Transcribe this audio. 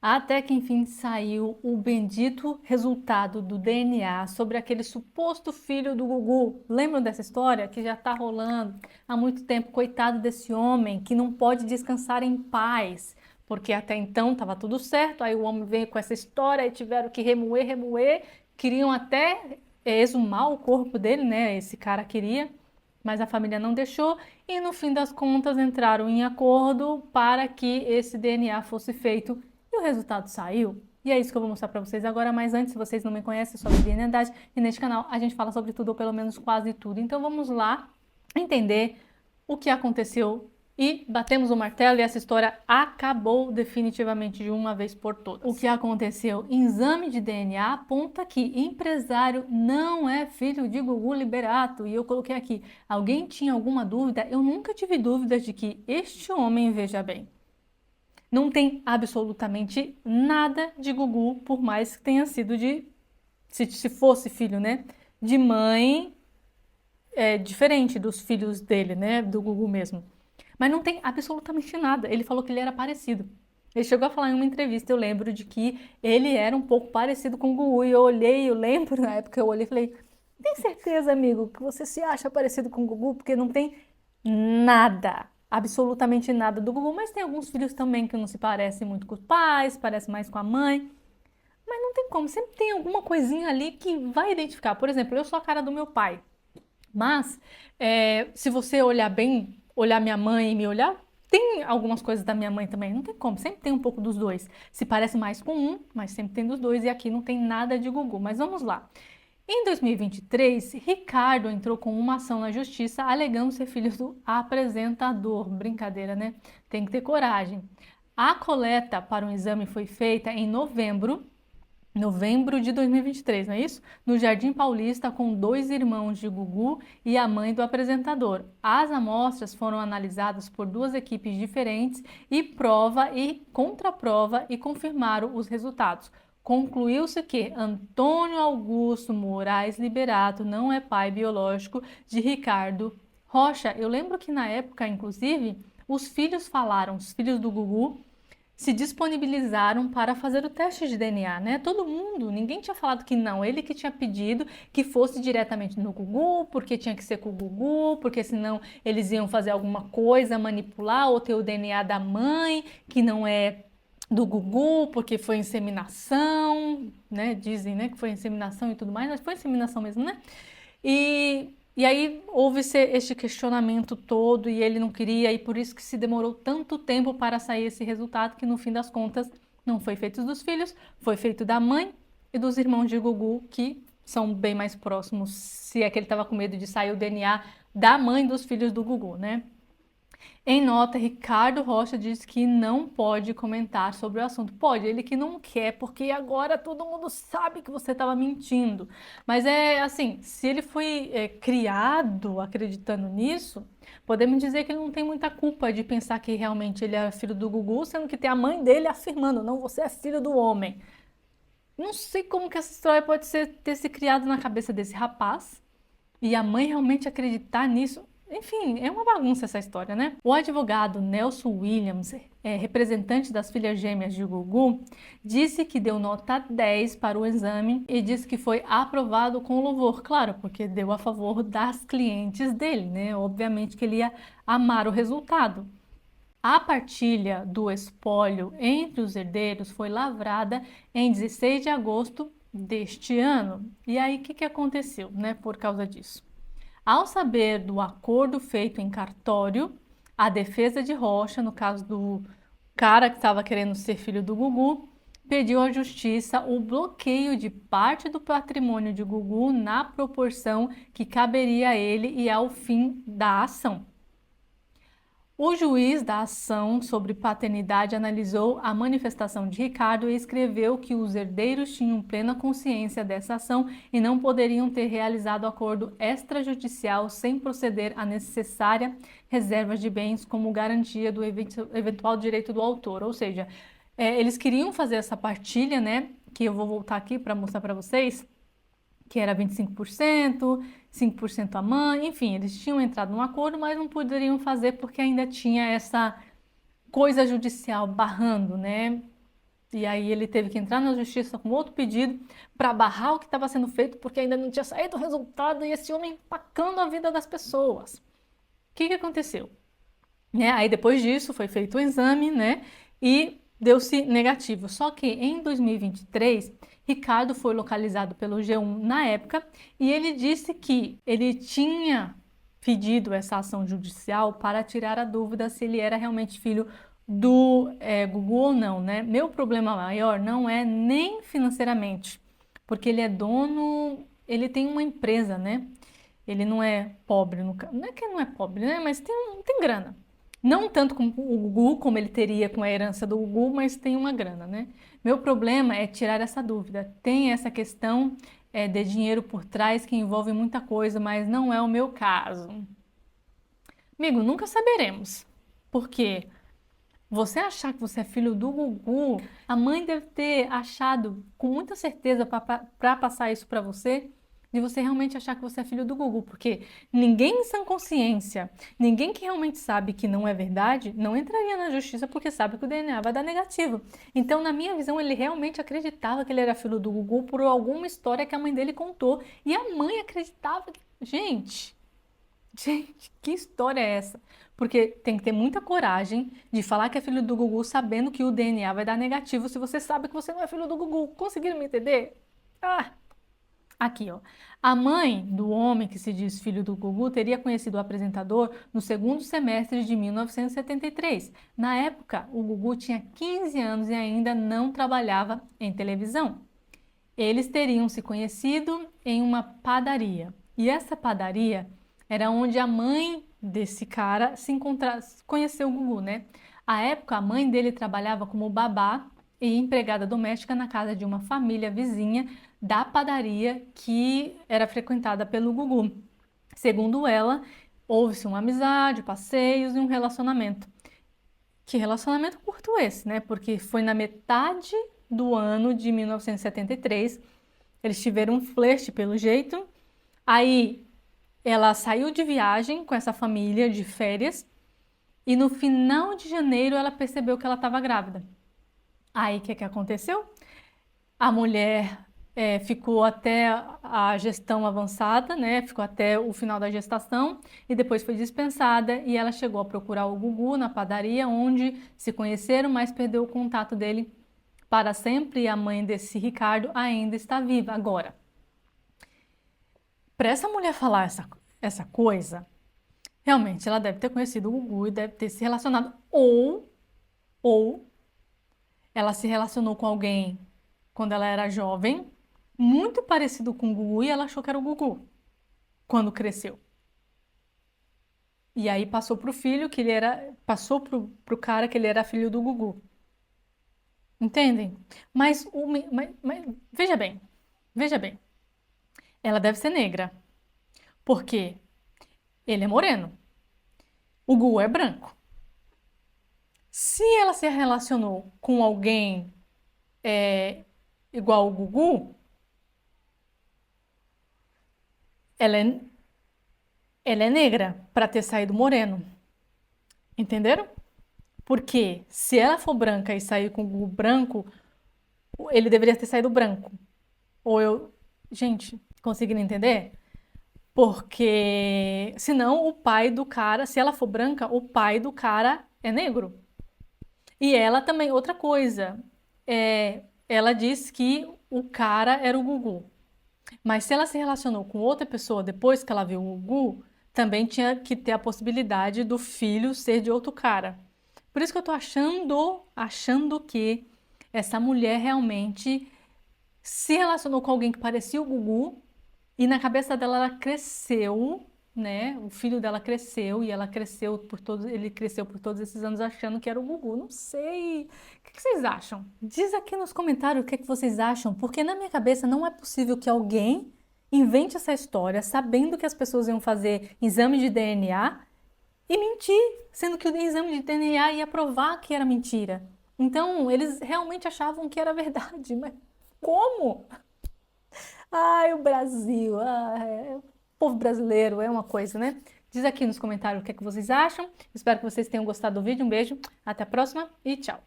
Até que enfim saiu o bendito resultado do DNA sobre aquele suposto filho do Gugu. Lembram dessa história que já está rolando há muito tempo? Coitado desse homem que não pode descansar em paz, porque até então estava tudo certo. Aí o homem veio com essa história e tiveram que remoer, queriam até exumar o corpo dele, né? Esse cara queria, mas a família não deixou e no fim das contas entraram em acordo para que esse DNA fosse feito e o resultado saiu. E é isso que eu vou mostrar para vocês agora, mas antes, se vocês não me conhecem, eu sou a Viviane Andrade e neste canal a gente fala sobre tudo, ou pelo menos quase tudo. Então vamos lá entender o que aconteceu e batemos o martelo e essa história acabou definitivamente de uma vez por todas. O que aconteceu? Exame de DNA aponta que empresário não é filho de Gugu Liberato. E eu coloquei aqui, alguém tinha alguma dúvida? Eu nunca tive dúvidas de que este homem, veja bem, não tem absolutamente nada de Gugu, por mais que tenha sido de, se fosse filho, né, de mãe diferente dos filhos dele, né, do Gugu mesmo. Mas não tem absolutamente nada. Ele falou que ele era parecido. Ele chegou a falar em uma entrevista, eu lembro, de que ele era um pouco parecido com o Gugu. E eu olhei, eu lembro na época, eu olhei e falei, tem certeza, amigo, que você se acha parecido com o Gugu? Porque não tem nada, absolutamente nada do Gugu. Mas tem alguns filhos também que não se parecem muito com os pais, parecem mais com a mãe. Mas não tem como, sempre tem alguma coisinha ali que vai identificar. Por exemplo, eu sou a cara do meu pai. Mas, se você olhar bem, olhar minha mãe e me olhar, tem algumas coisas da minha mãe também. Não tem como, sempre tem um pouco dos dois. Se parece mais com um, mas sempre tem dos dois. E aqui não tem nada de Gugu. Mas vamos lá. Em 2023, Ricardo entrou com uma ação na justiça alegando ser filho do apresentador. Brincadeira, né? Tem que ter coragem. A coleta para um exame foi feita em novembro de 2023, não é isso? No Jardim Paulista, com dois irmãos de Gugu e a mãe do apresentador. As amostras foram analisadas por duas equipes diferentes e prova e contraprova e confirmaram os resultados. Concluiu-se que Antônio Augusto Moraes Liberato não é pai biológico de Ricardo Rocha. Eu lembro que na época, inclusive, os filhos falaram, os filhos do Gugu, se disponibilizaram para fazer o teste de DNA, né? Todo mundo, ninguém tinha falado que não, ele que tinha pedido que fosse diretamente no Gugu, porque tinha que ser com o Gugu, porque senão eles iam fazer alguma coisa, manipular ou ter o DNA da mãe, que não é do Gugu, porque foi inseminação, né? Dizem, né, que foi inseminação e tudo mais, mas foi inseminação mesmo, né? E aí houve este questionamento todo e ele não queria, e por isso que se demorou tanto tempo para sair esse resultado, que no fim das contas não foi feito dos filhos, foi feito da mãe e dos irmãos de Gugu, que são bem mais próximos, se é que ele estava com medo de sair o DNA da mãe dos filhos do Gugu, né? Em nota, Ricardo Rocha diz que não pode comentar sobre o assunto. Pode, ele que não quer, porque agora todo mundo sabe que você estava mentindo. Mas é assim, se ele foi criado acreditando nisso, podemos dizer que ele não tem muita culpa de pensar que realmente ele é filho do Gugu, sendo que tem a mãe dele afirmando, não, você é filho do homem. Não sei como que essa história pode ter se criado na cabeça desse rapaz e a mãe realmente acreditar nisso. Enfim, é uma bagunça essa história, né? O advogado Nelson Williams, representante das filhas gêmeas de Gugu, disse que deu nota 10 para o exame e disse que foi aprovado com louvor, claro, porque deu a favor das clientes dele, né? Obviamente que ele ia amar o resultado. A partilha do espólio entre os herdeiros foi lavrada em 16 de agosto deste ano. E aí, o que aconteceu, né, por causa disso? Ao saber do acordo feito em cartório, a defesa de Rocha, no caso do cara que estava querendo ser filho do Gugu, pediu à justiça o bloqueio de parte do patrimônio de Gugu na proporção que caberia a ele e ao fim da ação. O juiz da ação sobre paternidade analisou a manifestação de Ricardo e escreveu que os herdeiros tinham plena consciência dessa ação e não poderiam ter realizado acordo extrajudicial sem proceder à necessária reserva de bens como garantia do eventual direito do autor. Ou seja, eles queriam fazer essa partilha, né? Que eu vou voltar aqui para mostrar para vocês, que era 25%, 5% a mãe, enfim, eles tinham entrado num acordo, mas não poderiam fazer porque ainda tinha essa coisa judicial barrando, né? E aí ele teve que entrar na justiça com outro pedido para barrar o que estava sendo feito, porque ainda não tinha saído o resultado e esse homem empacando a vida das pessoas. O que aconteceu? Né? Aí depois disso foi feito o exame, né? E deu-se negativo. Só que em 2023, Ricardo foi localizado pelo G1 na época e ele disse que ele tinha pedido essa ação judicial para tirar a dúvida se ele era realmente filho do Gugu ou não, né? Meu problema maior não é nem financeiramente, porque ele é dono, ele tem uma empresa, né? Ele não é pobre, não é que ele não é pobre, né? Mas tem grana. Não tanto como o Gugu, como ele teria com a herança do Gugu, mas tem uma grana, né? Meu problema é tirar essa dúvida. Tem essa questão de dinheiro por trás que envolve muita coisa, mas não é o meu caso. Amigo, nunca saberemos. Por quê? Você achar que você é filho do Gugu, a mãe deve ter achado com muita certeza para passar isso para você, de você realmente achar que você é filho do Gugu, porque ninguém em sã consciência, ninguém que realmente sabe que não é verdade, não entraria na justiça porque sabe que o DNA vai dar negativo. Então, na minha visão, ele realmente acreditava que ele era filho do Gugu por alguma história que a mãe dele contou, e a mãe acreditava que... Gente, que história é essa? Porque tem que ter muita coragem de falar que é filho do Gugu sabendo que o DNA vai dar negativo se você sabe que você não é filho do Gugu. Conseguiram me entender? Ah, aqui, ó. A mãe do homem que se diz filho do Gugu teria conhecido o apresentador no segundo semestre de 1973. Na época, o Gugu tinha 15 anos e ainda não trabalhava em televisão. Eles teriam se conhecido em uma padaria. E essa padaria era onde a mãe desse cara conheceu o Gugu, né? À época, a mãe dele trabalhava como babá e empregada doméstica na casa de uma família vizinha da padaria que era frequentada pelo Gugu. Segundo ela, houve-se uma amizade, passeios e um relacionamento. Que relacionamento curto esse, né? Porque foi na metade do ano de 1973, eles tiveram um flerte pelo jeito, aí ela saiu de viagem com essa família de férias e no final de janeiro ela percebeu que ela estava grávida. Aí o que aconteceu? A mulher ficou até a gestão avançada, né? Ficou até o final da gestação e depois foi dispensada e ela chegou a procurar o Gugu na padaria onde se conheceram, mas perdeu o contato dele para sempre e a mãe desse Ricardo ainda está viva. Agora, para essa mulher falar essa coisa, realmente ela deve ter conhecido o Gugu e deve ter se relacionado. Ou ela se relacionou com alguém quando ela era jovem, muito parecido com o Gugu, e ela achou que era o Gugu quando cresceu. E aí passou pro filho que ele era. Passou pro cara que ele era filho do Gugu. Entendem? Mas veja bem. Ela deve ser negra. Porque ele é moreno. O Gugu é branco. Se ela se relacionou com alguém igual o Gugu, ela é negra para ter saído moreno. Entenderam? Porque se ela for branca e sair com o Gugu branco, ele deveria ter saído branco. Ou eu. Gente, conseguiram entender? Porque senão o pai do cara, se ela for branca, o pai do cara é negro. E ela também, outra coisa, ela disse que o cara era o Gugu. Mas se ela se relacionou com outra pessoa depois que ela viu o Gugu, também tinha que ter a possibilidade do filho ser de outro cara. Por isso que eu tô achando que essa mulher realmente se relacionou com alguém que parecia o Gugu e na cabeça dela ela cresceu, né? O filho dela cresceu e ele cresceu por todos esses anos achando que era o Gugu. Não sei. O que vocês acham? Diz aqui nos comentários o que vocês acham, porque na minha cabeça não é possível que alguém invente essa história sabendo que as pessoas iam fazer exame de DNA e mentir, sendo que o exame de DNA ia provar que era mentira. Então, eles realmente achavam que era verdade, mas como? Ai, o Brasil, o povo brasileiro é uma coisa, né? Diz aqui nos comentários o que é que vocês acham. Espero que vocês tenham gostado do vídeo. Um beijo, até a próxima e tchau!